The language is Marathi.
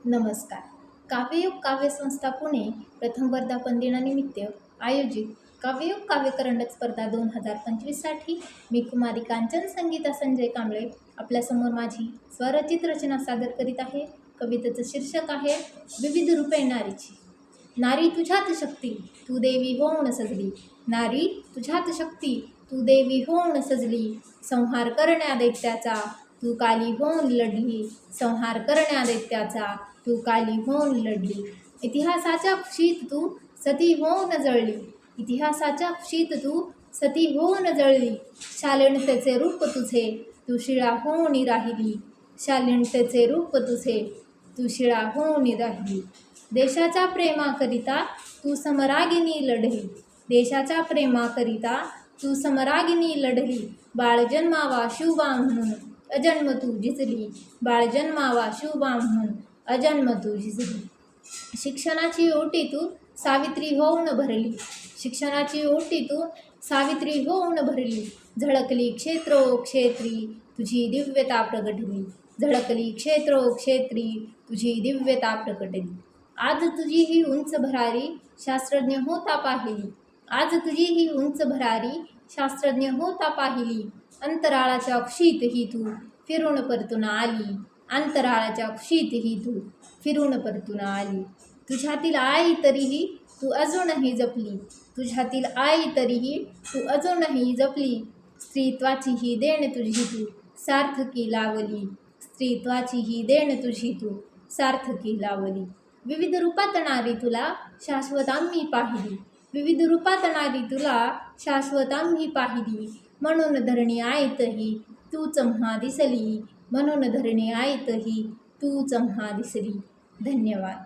नमस्कार. काव्ययुग काव्यसंस्था पुणे प्रथम वर्धापन दिनानिमित्त आयोजित काव्ययुग काव्यकरंडक स्पर्धा 2025साठी मी कुमारी कांचन संगीता संजय कांबळे आपल्यासमोर माझी स्वरचित रचना सादर करीत आहे. कवितेचं शीर्षक आहे विविध रूपे नारीची. नारी तुझ्यात शक्ती तू देवी होऊन सजली. नारी तुझ्यात शक्ती तू देवी होऊन सजली. संहार करण्या दैत्याचा तू काली होऊन लढली. संहार करण्या दैत्याचा तू काली होऊन लढली. इतिहासाच्या कुशीत तू सती होऊन जळली. इतिहासाच्या कुशीत तू सती होऊन जळली. शालीनतेचे रूप तुझे तू शिळा होऊन राहिली. शालीनतेचे रूप तुझे तू शिळा होऊन राहिली. देशाच्या प्रेमाकरिता तू समरागिनी लढली. देशाच्या प्रेमाकरिता तू समरागिनी लढली. बाळ जन्मावा शिवबा म्हणून अजन्म तू झिजली. बाळ जन्मावा शिवबा म्हणून अजन्म तू झिजली. शिक्षणाची ओटी तू सावित्री होऊन भरली. शिक्षणाची ओटी तू सावित्री होऊन भरली. झळकली क्षेत्रोक्षेत्री तुझी दिव्यता प्रगटली. झळकली क्षेत्रोक्षेत्री तुझी दिव्यता प्रगटली. आज तुझी ही उंच भरारी शास्त्रज्ञ होता पाहिली. आज तुझी ही उंच भरारी शास्त्रज्ञ होता पाहिली. अंतराळाच्या कुशीत ही तू फिरून परतून आली. अंतराळाच्या कुशीत ही तू फिरून परतून आली. तुझ्यातील आई तरीही तू अजूनही जपली. तुझ्यातील आई तरीही तू अजूनही जपली. स्त्रीत्वाची ही देण तुझी तू सार्थकी लावली. स्त्रीत्वाची ही देण तुझी तू सार्थकी लावली. विविध रूपात नारी तुला शाश्वत आम्ही पाहिली. विविध रूपात नारी तुला शाश्वत आम्ही पाहिली. म्हणून धरणी आयतही तू चम्हा दिसली. म्हणून धरणी आयतही तू चम्हा दिसली. धन्यवाद.